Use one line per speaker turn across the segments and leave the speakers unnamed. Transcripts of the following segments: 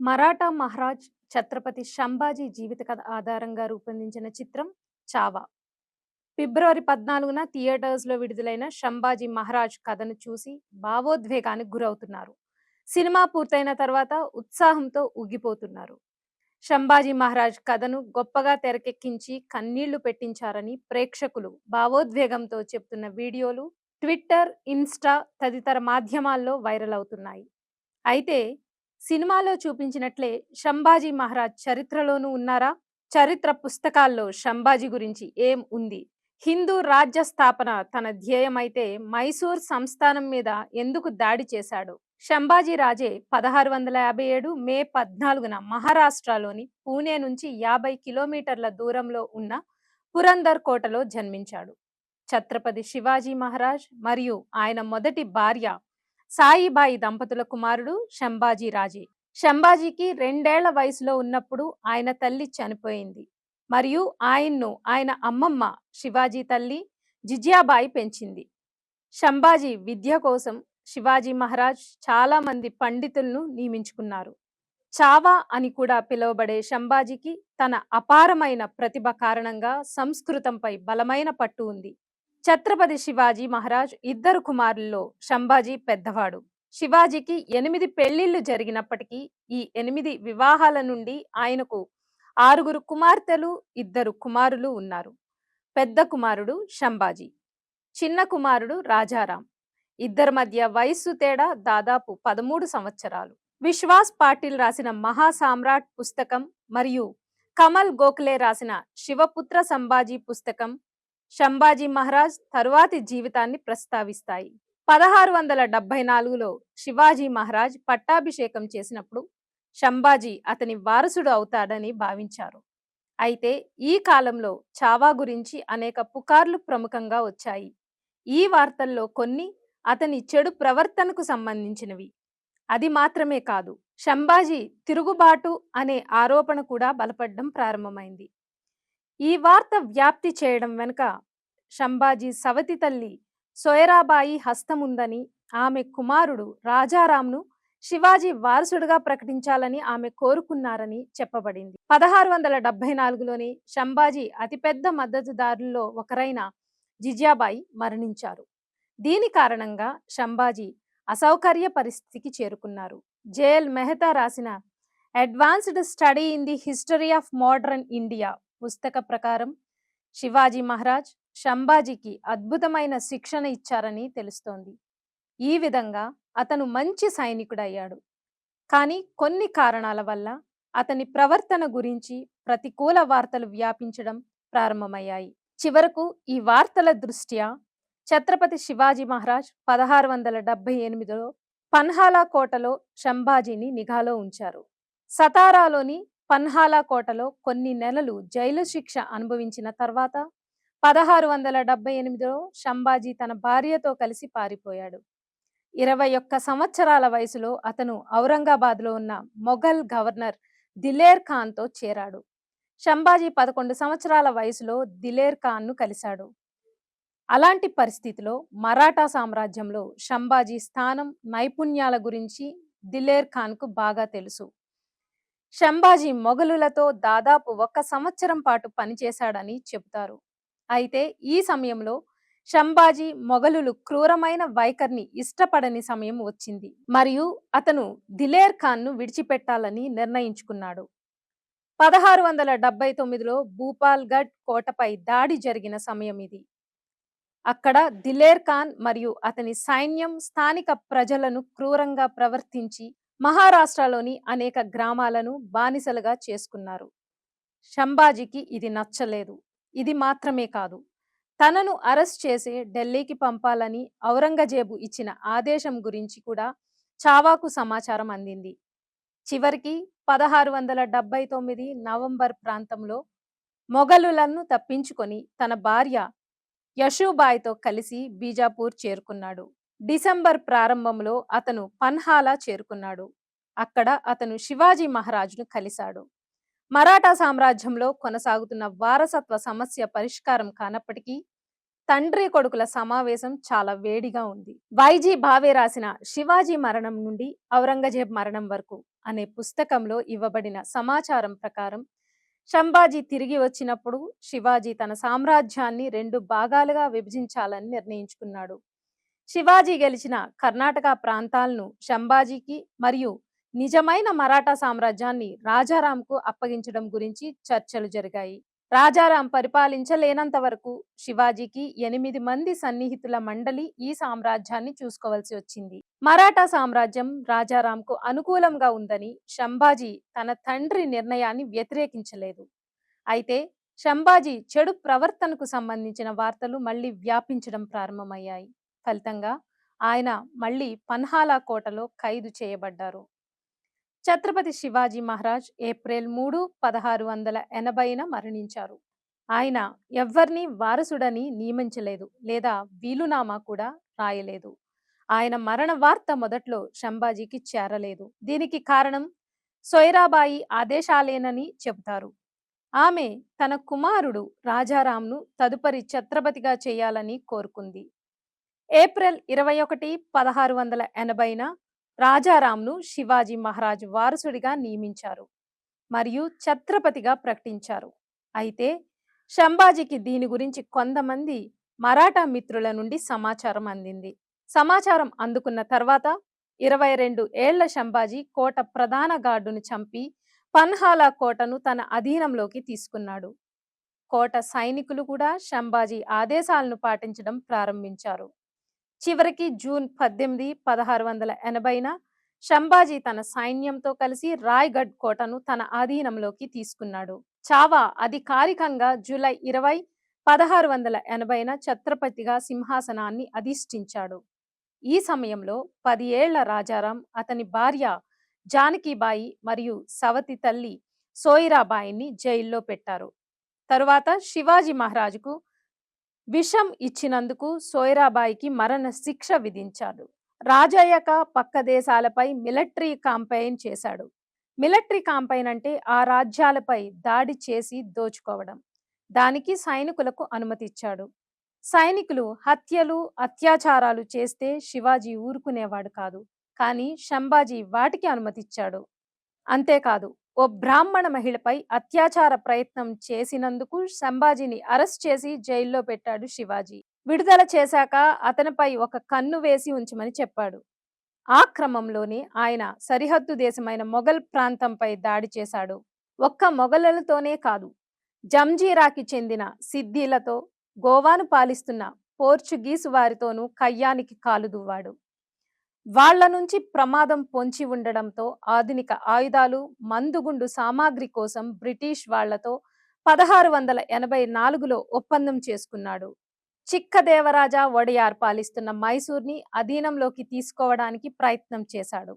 మరాఠా మహారాజ్ ఛత్రపతి సంభాజీ జీవిత కథ ఆధారంగా రూపొందించిన చిత్రం 'చావా'. ఫిబ్రవరి 14న థియేటర్స్‌లో విడుదలైన సంభాజీ మహారాజ్ కథను చూసి భావోద్వేగానికి గురవుతున్నారు. సినిమా పూర్తయిన తర్వాత ఉత్సాహంతో ఊగిపోతున్నారు. సంభాజీ మహారాజ్ కథను గొప్పగా తెరకెక్కించి కన్నీళ్లు పెట్టించారని ప్రేక్షకులు భావోద్వేగంతో చెప్తున్న వీడియోలు ట్విట్టర్, ఇన్‌స్టా తదితర మాధ్యమాల్లో వైరల్ అవుతున్నాయి. అయితే సినిమాలో చూపించినట్లే సంభాజీ మహారాజ్ చరిత్రలోనూ ఉన్నారా? చరిత్ర పుస్తకాల్లో సంభాజీ గురించి ఏం ఉంది? హిందూ రాజ్య స్థాపన తన ధ్యేయమైతే మైసూర్ సంస్థానం మీద ఎందుకు దాడి చేశాడు? సంభాజీ రాజే 1657 మే 14న మహారాష్ట్రలోని పూణే నుంచి 50 కిలోమీటర్ల దూరంలో ఉన్న పురందర్ కోటలో జన్మించాడు. ఛత్రపతి శివాజీ మహారాజ్ మరియు ఆయన మొదటి భార్య సాయిబాయి దంపతుల కుమారుడు సంభాజీ రాజే. సంభాజీకి 2 ఏళ్ల వయసులో ఉన్నప్పుడు ఆయన తల్లి చనిపోయింది మరియు ఆయన్ను ఆయన అమ్మమ్మ శివాజీ తల్లి జిజియాబాయి పెంచింది. సంభాజీ విద్య కోసం శివాజీ మహారాజ్ చాలా మంది పండితులను నియమించుకున్నారు. చావా అని కూడా పిలువబడే సంభాజీకి తన అపారమైన ప్రతిభ కారణంగా సంస్కృతంపై బలమైన పట్టు ఉంది. ఛత్రపతి శివాజీ మహారాజ్ ఇద్దరు కుమారుల్లో సంభాజీ పెద్దవాడు. శివాజీకి 8 పెళ్లిళ్లు జరిగినప్పటికీ ఈ 8 వివాహాల నుండి ఆయనకు 6 కుమార్తెలు, 2 కుమారులు ఉన్నారు. పెద్ద కుమారుడు సంభాజీ, చిన్న కుమారుడు రాజారాం. ఇద్దరి మధ్య వయస్సు తేడా దాదాపు 13 సంవత్సరాలు. విశ్వాస్ పాటిల్ రాసిన మహాసామ్రాట్ పుస్తకం మరియు కమల్ గోఖలే రాసిన శివపుత్ర సంభాజీ పుస్తకం సంభాజీ మహారాజ్ తరువాతి జీవితాన్ని ప్రస్తావిస్తాయి. 1674లో శివాజీ మహారాజ్ పట్టాభిషేకం చేసినప్పుడు సంభాజీ అతని వారసుడు అవుతాడని భావించారు. అయితే ఈ కాలంలో చావా గురించి అనేక పుకార్లు ప్రముఖంగా వచ్చాయి. ఈ వార్తల్లో కొన్ని అతని చెడు ప్రవర్తనకు సంబంధించినవి. అది మాత్రమే కాదు, సంభాజీ తిరుగుబాటు అనే ఆరోపణ కూడా బలపడడం ప్రారంభమైంది. ఈ వార్త వ్యాప్తి చేయడం వెనుక సంభాజీ సవతి తల్లి సోయరాబాయి హస్తముందని, ఆమె కుమారుడు రాజారాంను శివాజీ వారసుడుగా ప్రకటించాలని ఆమె కోరుకున్నారని చెప్పబడింది. 1674లోని సంభాజీ అతిపెద్ద మద్దతుదారుల్లో ఒకరైన జిజియాబాయి మరణించారు. దీని కారణంగా సంభాజీ అసౌకర్య పరిస్థితికి చేరుకున్నారు. జేఎల్ మెహతా రాసిన advanced study in the history of modern India పుస్తక ప్రకారం శివాజీ మహారాజ్ సంభాజీకి అద్భుతమైన శిక్షణ ఇచ్చారని తెలుస్తోంది. ఈ విధంగా అతను మంచి సైనికుడయ్యాడు. కానీ కొన్ని కారణాల వల్ల అతని ప్రవర్తన గురించి ప్రతికూల వార్తలు వ్యాపించడం ప్రారంభమయ్యాయి. చివరకు ఈ వార్తల దృష్ట్యా ఛత్రపతి శివాజీ మహారాజ్ 1678లో పన్హాలా కోటలో సంభాజీని నిఘాలో ఉంచారు. సతారాలోని పన్హాలా కోటలో కొన్ని నెలలు జైలు శిక్ష అనుభవించిన తర్వాత 1678లో సంభాజీ తన భార్యతో కలిసి పారిపోయాడు. 21 సంవత్సరాల వయసులో అతను ఔరంగాబాద్లో ఉన్న మొఘల్ గవర్నర్ దిలేర్ ఖాన్తో చేరాడు. సంభాజీ 11 సంవత్సరాల వయసులో దిలేర్ ఖాన్ను కలిశాడు. అలాంటి పరిస్థితిలో మరాఠా సామ్రాజ్యంలో సంభాజీ స్థానం, నైపుణ్యాల గురించి దిలేర్ ఖాన్కు బాగా తెలుసు. సంభాజీ మొఘలులతో దాదాపు 1 సంవత్సరం పాటు పనిచేశాడని చెబుతారు. అయితే ఈ సమయంలో సంభాజీ మొఘలులు క్రూరమైన వైఖరిని ఇష్టపడని సమయం వచ్చింది మరియు అతను దిలేర్ ఖాన్ను విడిచిపెట్టాలని నిర్ణయించుకున్నాడు. 1679లో భూపాల్గఢ్ కోటపై దాడి జరిగిన సమయం ఇది. అక్కడ దిలేర్ ఖాన్ మరియు అతని సైన్యం స్థానిక ప్రజలను క్రూరంగా ప్రవర్తించి మహారాష్ట్రలోని అనేక గ్రామాలను బానిసలుగా చేసుకున్నారు. సంభాజీకి ఇది నచ్చలేదు. ఇది మాత్రమే కాదు, తనను అరెస్ట్ చేసి ఢిల్లీకి పంపాలని ఔరంగజేబు ఇచ్చిన ఆదేశం గురించి కూడా చావాకు సమాచారం అందింది. చివరికి 1679 నవంబర్ ప్రాంతంలో మొఘలులను తప్పించుకొని తన భార్య యశోబాయితో కలిసి బీజాపూర్ చేరుకున్నాడు. డిసెంబర్ ప్రారంభంలో అతను పన్హాలా చేరుకున్నాడు. అక్కడ అతను శివాజీ మహారాజును కలిశాడు. మరాఠా సామ్రాజ్యంలో కొనసాగుతున్న వారసత్వ సమస్య పరిష్కారం కానప్పటికీ తండ్రి కొడుకుల సమావేశం చాలా వేడిగా ఉంది. వైజీ భావే రాసిన 'శివాజీ మరణం నుండి ఔరంగజేబ్ మరణం వరకు' అనే పుస్తకంలో ఇవ్వబడిన సమాచారం ప్రకారం శంభాజీ తిరిగి వచ్చినప్పుడు శివాజీ తన సామ్రాజ్యాన్ని 2 భాగాలుగా విభజించాలని నిర్ణయించుకున్నాడు. శివాజీ గెలిచిన కర్ణాటక ప్రాంతాలను శంభాజీకి మరియు నిజమైన మరాఠా సామ్రాజ్యాన్ని రాజారాంకు అప్పగించడం గురించి చర్చలు జరిగాయి. రాజారాం పరిపాలించలేనంత వరకు శివాజీకి 8 మంది సన్నిహితుల మండలి ఈ సామ్రాజ్యాన్ని చూసుకోవాల్సి వచ్చింది. మరాఠా సామ్రాజ్యం రాజారాంకు అనుకూలంగా ఉందని శంభాజీ తన తండ్రి నిర్ణయాన్ని వ్యతిరేకించలేదు. అయితే శంభాజీ చెడు ప్రవర్తనకు సంబంధించిన వార్తలు మళ్లీ వ్యాపించడం ప్రారంభమయ్యాయి. ఫలితంగా ఆయన మళ్లీ పన్హాలా కోటలో ఖైదు చేయబడ్డారు. ఛత్రపతి శివాజీ మహారాజ్ ఏప్రిల్ 3, 1680న మరణించారు. ఆయన ఎవ్వర్నీ వారసుడని నియమించలేదు లేదా వీలునామా కూడా రాయలేదు. ఆయన మరణ వార్త మొదట్లో శంభాజీకి చేరలేదు. దీనికి కారణం సోయరాబాయి ఆదేశాలేనని చెబుతారు. ఆమె తన కుమారుడు రాజారాంను తదుపరి ఛత్రపతిగా చేయాలని కోరుకుంది. ఏప్రిల్ 21, 1680న రాజారాంను శివాజీ మహారాజ్ వారసుడిగా నియమించారు మరియు ఛత్రపతిగా ప్రకటించారు. అయితే శంభాజీకి దీని గురించి కొంతమంది మరాఠా మిత్రుల నుండి సమాచారం అందింది. సమాచారం అందుకున్న తర్వాత 22 ఏళ్ల శంభాజీ కోట ప్రధాన గార్డును చంపి పన్హాలా కోటను తన అధీనంలోకి తీసుకున్నాడు. కోట సైనికులు కూడా శంభాజీ ఆదేశాలను పాటించడం ప్రారంభించారు. చివరికి జూన్ 18, 1680న శంభాజీ తన సైన్యంతో కలిసి రాయ్గఢ్ కోటను తన అధీనంలోకి తీసుకున్నాడు. చావా అధికారికంగా జూలై 20, 1680న ఛత్రపతిగా సింహాసనాన్ని అధిష్ఠించాడు. ఈ సమయంలో 10 ఏళ్ల రాజారాం అతని భార్య జానకీబాయి మరియు సవతి తల్లి సోయిరాబాయిని జైల్లో పెట్టారు. తరువాత శివాజీ మహారాజుకు విషం ఇచ్చినందుకు సోయరాబాయికి మరణ శిక్ష విధించాడు. రాజయ్యక పక్క దేశాలపై మిలిటరీ కాంపెయిన్ చేశాడు. మిలిటరీ కాంపెయిన్ అంటే ఆ రాజ్యాలపై దాడి చేసి దోచుకోవడం. దానికి సైనికులకు అనుమతి ఇచ్చాడు. సైనికులు హత్యలు, అత్యాచారాలు చేస్తే శివాజీ ఊరుకునేవాడు కాదు. కానీ శంభాజీ వాటికి అనుమతిచ్చాడు. అంతేకాదు, ఓ బ్రాహ్మణ మహిళపై అత్యాచార ప్రయత్నం చేసినందుకు శంభాజీని అరెస్ట్ చేసి జైల్లో పెట్టాడు శివాజీ. విడుదల చేశాక అతనిపై ఒక కన్ను వేసి ఉంచమని చెప్పాడు. ఆ క్రమంలోనే ఆయన సరిహద్దు దేశమైన మొఘల్ ప్రాంతంపై దాడి చేశాడు. ఒక్క మొఘలులతోనే కాదు, జంజీరాకి చెందిన సిద్దిలతో, గోవాను పాలిస్తున్న పోర్చుగీసు వారితోనూ కయ్యానికి కాలు దువ్వాడు. వాళ్ల నుంచి ప్రమాదం పొంచి ఉండడంతో ఆధునిక ఆయుధాలు, మందుగుండు సామాగ్రి కోసం బ్రిటిష్ వాళ్లతో 1684లో ఒప్పందం చేసుకున్నాడు. చిక్కదేవరాజా వడియార్ పాలిస్తున్న మైసూర్ని అధీనంలోకి తీసుకోవడానికి ప్రయత్నం చేశాడు.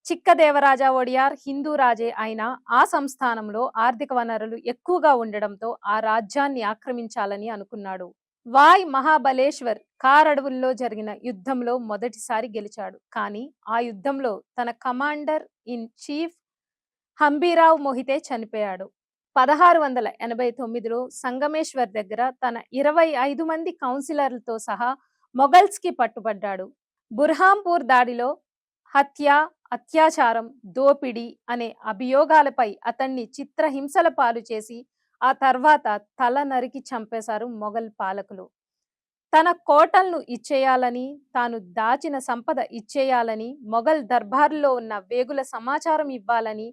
చిక్కదేవరాజా వడియార్ హిందూ రాజే అయినా ఆ సంస్థానంలో ఆర్థిక వనరులు ఎక్కువగా ఉండడంతో ఆ రాజ్యాన్ని ఆక్రమించాలని అనుకున్నాడు. వాయ్ మహాబలేశ్వర్ కారడవుల్లో జరిగిన యుద్ధంలో మొదటిసారి గెలిచాడు. కానీ ఆ యుద్ధంలో తన కమాండర్ ఇన్ చీఫ్ హంబీరావ్ మొహితే చనిపోయాడు. 1689లో సంగమేశ్వర్ దగ్గర తన 25 మంది కౌన్సిలర్లతో సహా మొఘల్స్కి పట్టుబడ్డాడు. బుర్హాంపూర్ దాడిలో హత్య, అత్యాచారం, దోపిడీ అనే అభియోగాలపై అతన్ని చిత్రహింసల పాలు చేసి ఆ తర్వాత తల నరికి చంపేశారు మొఘల్ పాలకులు. తన కోటలను ఇచ్చేయాలని, తాను దాచిన సంపద ఇచ్చేయాలని, మొఘల్ దర్బారులో ఉన్న వేగుల సమాచారం ఇవ్వాలని